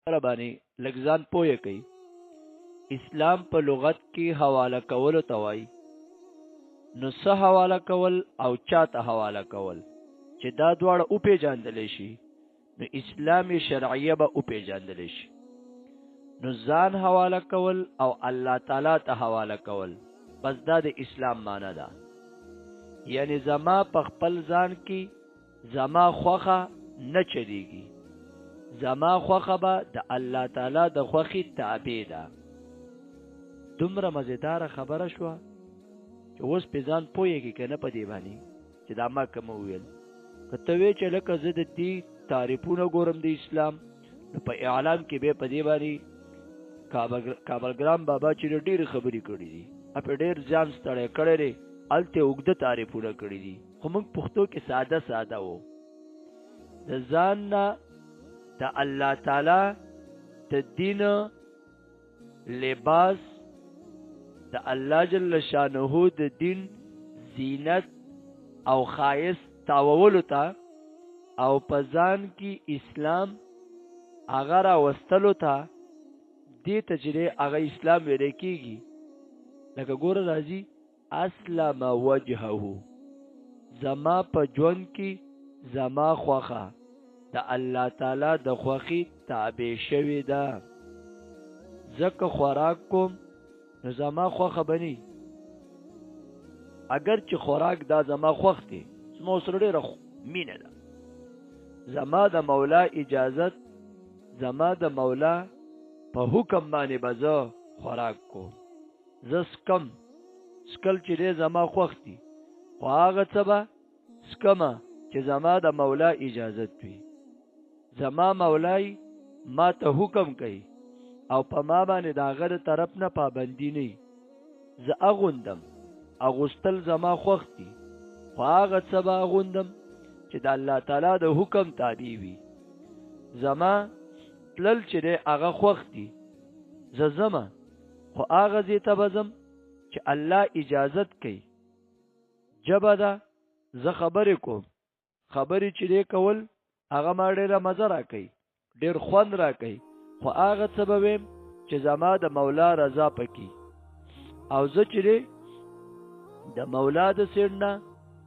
سره باندې لږ ځان پوهه کوي. اسلام په لغت کې حواله کولو ته وایي. نو څه حواله کول او چاته حواله کول چې دا دواړه وپېژندلی شي نو اسلام شرعیه به وپېژندلی شي. نو ځان حواله کول او الله تعالی ته حواله کول بس دا د اسلام معنی ده. یعنی زما په خپل ځان کې زما خوښه نه چلیږي، زما خوښه به د الله تعالی د خوښې تابع ده. دومره مزیداره خبره شوه چې اوس پې ځان پوهېږي که نه په دې باندې چې دا ما کوم وویل. که ته وې چې لکه زه د دې تعریفونه ګورم د اسلام نو په اعلام کې به په دې باندې کابلګرام بابا چې ډېرې خبرې کړي دي، په ډېر ځان ستړی کړی دی، هلته اوږده تعریفونه کړي دي، خو موږ پښتو کې ساده ساده وو. د ځان نه د الله تعالی د دین لباس د الله جل شانه د دین زینت او خایست تاوولو ته او په ځان کې اسلام هغه راوستلو ته دې ته چې هغه اسلام ویل کېږي. لکه ګوره راځي اسلم وجهه، زما په ژوند کې زما خوښه د الله تعالی د خوښې تابع شوې ده. ځکه خوراک کوم نو زما خوښه بني. اگر چې خوراک دا زما خوښ دی، زما سره ډېره مینه ده، زما د مولا اجازت، زما د مولا په حکم باندې به زه خوراک کوم. زه سکم سکل چې دی زما خوښ دي، خو هغه څه به سکمه چې زما د مولا اجازت وي. زما مولای ما ته حکم کوي او په ما باندې د هغه د طرف نه پابندي نه وي. زه اغوندم، اغوستل زما خوښ دي، خو هغه څه به اغوندم چې د الله تعالی د حکم تابع وي. زما تلل چې دی هغه خوښ دي، زه ځمه، خو هغه ځای ته به ځم چې الله اجازت کوي. جبه ده زه خبرې کوم، خبرې چې دی کول هغه ما ډېره مزه راکوي، ډېر خوند راکوي، خو هغه څه به ویم چې زما د مولا رضا پکې. او زه چې دی د مولا د سیډ نه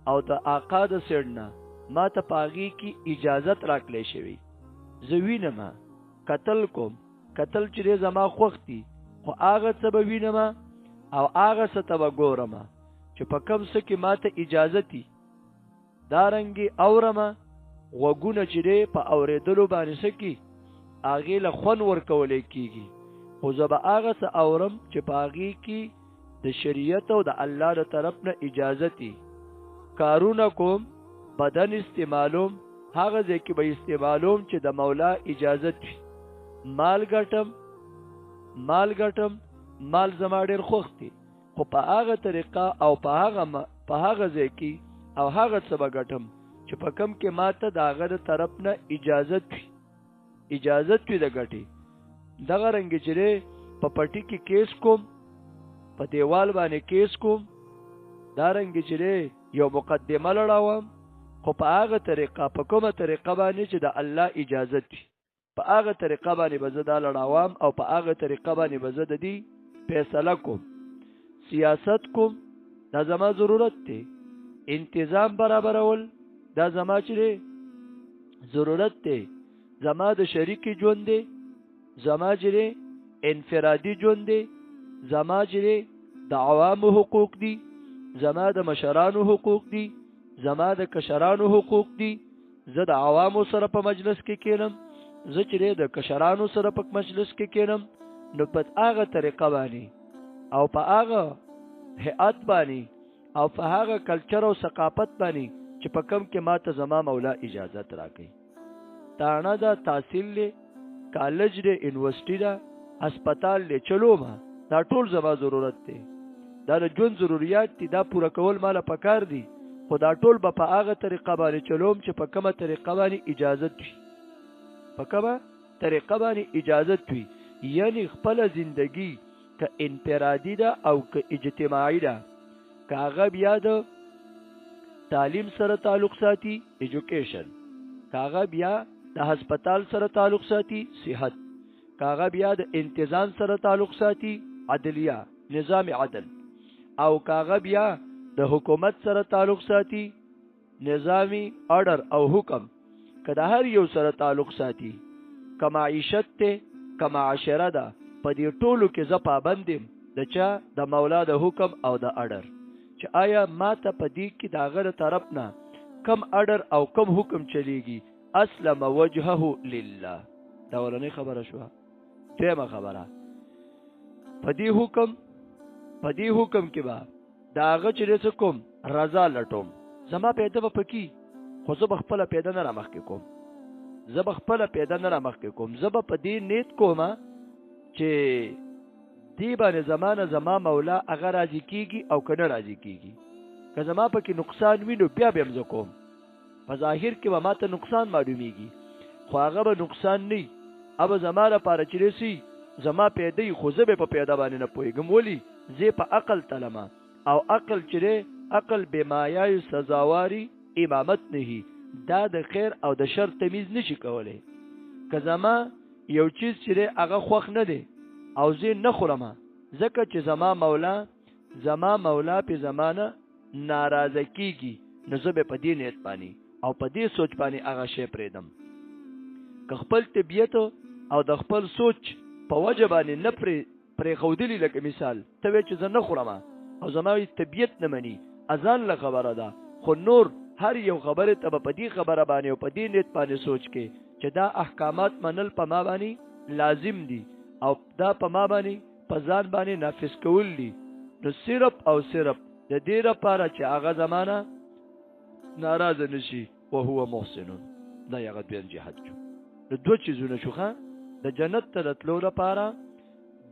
او د آقا د سیډ نه ما ته په هغې کې اجازت راکلی شوي. زه وینم، کتل کوم، کتل چې دی زما خوښ دي، خو هغه څه به وینم او هغه څه ته به ګورم چې په کوم څه کې ما ته اجازت دي. دارنګې اورم، غوږونه چې دی په اورېدلو باندې څه کې هغې له خوند ورکولی کېږي، خو زه به هغه څه اورم چې په هغې کې د شریعت او د الله د طرف نه اجازت دي. کارونه کوم، بدن استعمالوم، هغه ځای کې به استعمالوم چې د مولا اجازت وي. مال ګټم، مال زما ډېر خوښ دی، خو په هغه طریقه او په هغه ځای کې او هغه څه به ګټم چې په کوم کې ما ته د هغه د طرف نه اجازت وي د ګټې. دغه رنګې چې دی په پټي کې کیس کوم، په دیوال باندې کیس کوم، دا رنګې چې دی یو مقدمه لړاوم، خو په هغه طریقه، په کومه طریقه باندې چې د الله اجازت وي، په هغه طریقه باندې به زه دا لړاوم او په هغه طریقه باندې به زه د دې فیصله کوم. سیاست کوم، دا زما ضرورت دی. انتظام برابرول دا زما چې دی ضرورت دی. زما د شریکي ژوند دی، زما چې دی انفرادي ژوند دی، زما چې دی د عوامو حقوق دي، زما د مشرانو حقوق دي، زما د کشرانو حقوق دي. زه د عوامو سره په مجلس کې کېنم، زه چې دی د کشرانو سره په مجلس کې کېنم، نو په هغه طریقه باندې او په هغه هیئت باندې او په هغه کلچر او ثقافت باندې چې په کم کې ما ته زما مولا اجازت راکوي. تاڼه ده، تحصیل دی، کالج دی، یونیورسټي ده، هسپتال دی، چلو ما دا ټول زما ضرورت دی. دا د ژوند ضروریات دي، دا پوره کول ماله پکار دي، خو دا ټول به په هغه طریقه باندې چلوم چې په کومه طریقه باندې اجازت وي، په کومه طریقه باندې اجازت وي. یعنی خپله زندگی که انفرادي ده او که اجتماعي ده، که هغه بیا د تعلیم سره تعلق ساتي ایجوکیشن، که هغه بیا د هسپتال سره تعلق ساتي صحت، کاغه بیا د انتظام سره تعلق ساتي عدلیه نظام عدل او کاغه بیا د حکومت سره تعلق ساتي نظامی آرډر او حکم کدا هر یو سره تعلق ساتي کمعیشت ته کمعاشره ده په دې ټولو کې ز پابندم د چا د مولا د حکم او د آرډر چې آیا ما ته په دې کې د هغه طرف نه کم آرډر او کم حکم چلیږي اسلم وجهه لله دا ولنې خبره شو تیمه خبره په دې حکم کې با دا هغه چې کوم رضا لټوم زما پیدا به پکې خو زه به خپله پیدا نه رامخکې کوم زه به په دې نیت کوم چې دی باندې زمانه زما مولا هغه راضي کیږي او که نه راضي کیږي که زما پکې نقصان وي نو بیا به هم زه کوم په ظاهر کې به ما ته نقصان معلومیږي خو هغه به نقصان نه اب زما لپاره چې رسي زما پیدا خو زه به په پیدا باندې نه پوهېږم ولې زه په عقل تلمه او عقل چې عقل بمایای سزاواری امامت نهی دا د خیر او د شر تمیز نشي کولی که زما یو چیز چې هغه خوښ نه دی او زه نه خورم ځکه چې زما مولا په زمانه ناراضه کیږي نو زه به په دې نیت باندې او په دې سوچ باندې هغه شی پرېږدم که خپل طبیعت او د خپل سوچ په وجه باندې نه پرېښودلي لکه مثال ته وایې چې زه نه خورم او زما طبیعت نه مني ازان له خبره ده خو نور هر یو خبره ته په دې خبره باندې او په دې نیت باندې سوچ کې چې دا احکامات منل په ما باندې لازم دي او دا په ما باندې په ځان باندې نافذ کول دي نو صرف او صرف د دې لپاره چې هغه زمانہ ناراضه نشي او هو محسن دا یو غوډ جهاد شو نو دوه چیزونه شوخه د جنت ته تلو لپاره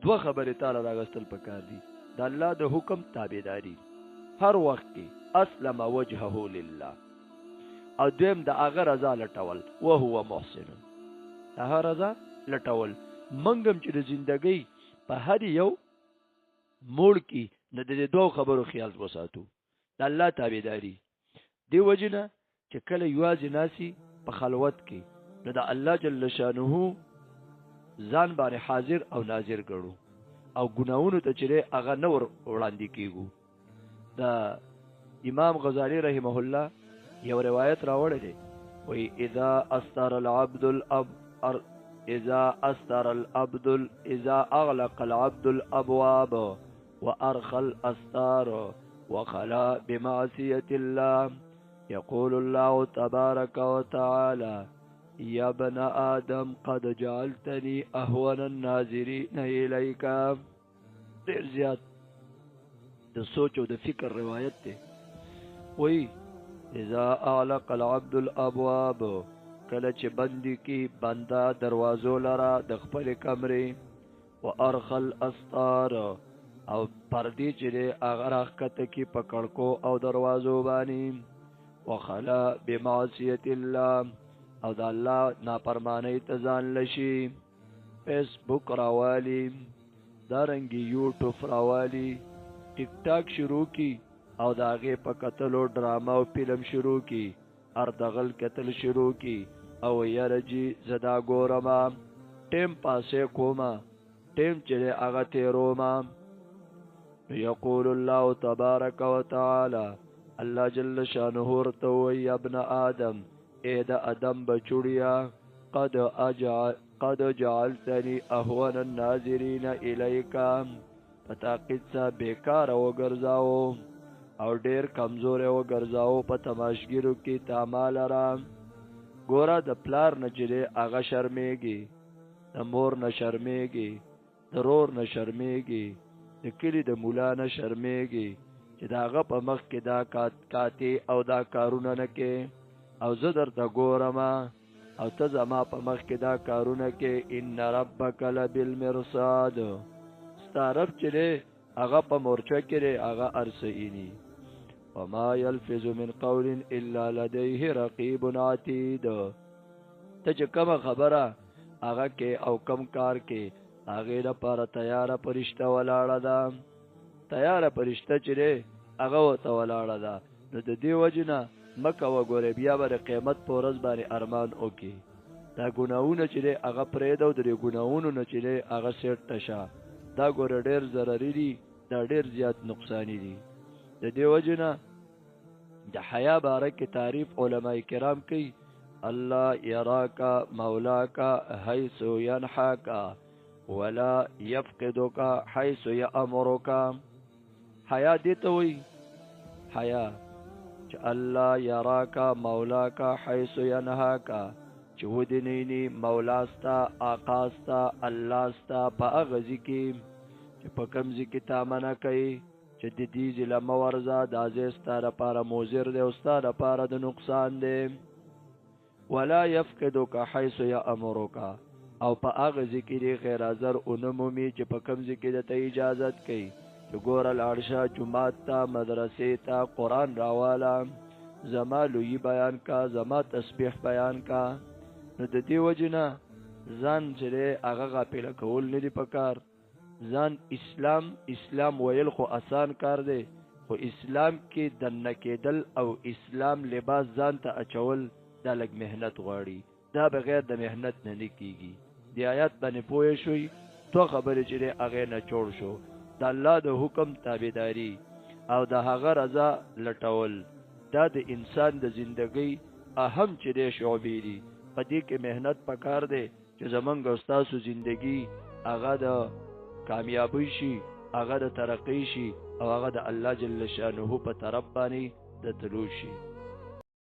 دوه خبرې تعالی راغستل پکار دي د الله د حکم تابعداري هر وخت کې اسلم وجهه لله او دویم د هغه رضا لټول او هو محسن هغه رضا لټول منګم چې د زندګۍ په هر یو موړ کې د دې دوه خبرو خیال وساتو د الله تابعداري دی وجنه چې کله یوازې ناسي په خلوت کې نو د الله جل شانه ځان باندې حاضر او ناظر ګړو او ګناونو ته چې هغه نه وړاندې کیږو دا امام غزالی رحمه الله یو روایت راوړی دی وی اذا اغلق العبد الابواب وارخى الاستار وخلا بمعصية الله يقول الله تبارك وتعالى يا ابن آدم قد جعلتني اهون الناظرين اليك ډیر زیات د سوچ او د فکر روایت دی وی اذا اغلق العبد الابواب کله چې بندي کی بندا دروازو لرا د خپل کمرې و ارخل استار او پردی چې هغه راکته کی پکړکو او دروازو باندې وخلا بمعصیت الله او د الله نافرمانی ته ځان لشي فیسبوک راوالی دارنګي یوټیوب راوالی ټیک ټاک شروع کی او داغه په قتل او ډراما او فلم شروع کی اردغل قتل شروع کی او یارجی زدا ګورما ټیم پاسه کوما ټیم چې هغه تیروما یقول الله تبارک وتعالى الله جل شانه ورته وی ابن آدم اے د ادم بچوړیا قد جعلتني اهون الناظرين اليك پتاقید سا بیکار وګرځاو او ډیر کمزور وګرځاو په تماشګرو کې تعامل را ګورا د پلار نجره هغه شرمېږي د مور نه شرمېږي ضرور نه شرمېږي د کلی د مولا نه شرمېږي چې داغه په مخ کې دا کاتی او دا کارونه نه کې او زه درته ګورم او ته زما په مخ کې دا کارونه کې ان ربک لبالمرصاد ستارب چې هغه په مورچه کې هغه ارسئینی وما يلفظ من قول الا لديه رقيب عتيد ته چې کوم خبره هغه کې او کم کار کې هغه لپاره تیار پرشته ولاړه ده تیار پرشته چې هغه وته ولاړه ده نو د دې وجنه مکه وګوره بیا به قیامت په ورځ باندې ارمان وکي دا ګناونه چې دی هغه پرېږده او د دې ګناونو نه چې دی هغه سیټ ته شه. دا ګوره ډېر ضرري دي، دا ډېر زیات نقصاني دي. د دې وجې نه د حیا باره کې تعریف علما کرام کوي، الله یراکا مولاکا حیث ینحاکا ولا یفقدکا حیث یامرکا. حیا دې ته وایي، حیا چې الله یراکا مولاکا حیث ینحاکا، چې ودنینی مولا ستا آقا ستا الله ستا په هغه ځای کې چې په کوم ځای کې تا منع کوي چې د دې ځای له مه ورځه، دا ځای ستا لپاره مضر دی او ستا لپاره د نقصان دی. ولا یفقدک حیث یامرک، او په هغه ځای کې دې غیر حاضر ونه مومي چې په کوم ځای کې درته اجازت کوي چې ګوره لاړ شه جومات ته، مدرسې ته، قرآن راواله، زما لویي بیان کا، زما تسبیح بیان کا. نو د دې وجې نه ځان چې دی هغه غافله کول نه دي پکار. ځان اسلام ویل خو آسان کار دی، خو اسلام کې دننه کېدل او اسلام لباس ځان ته اچول دا لږ محنت غواړي. دا بغیر د محنت نه کېږي. د آیات باندې پوه شوي، تو خبرې چې دی هغې نه جوړ شو. د الله د حکم تابعداري او د هغه رضا لټول دا د انسان د زندګۍ اهم چې دی شعبې دي. په دې کې محنت پکار دی چې زمونږ او ستاسو زندګي هغه د کامیابی شي، هغه د ترقی شي او هغه د الله جل شانه په طرف باندې د تلو شي.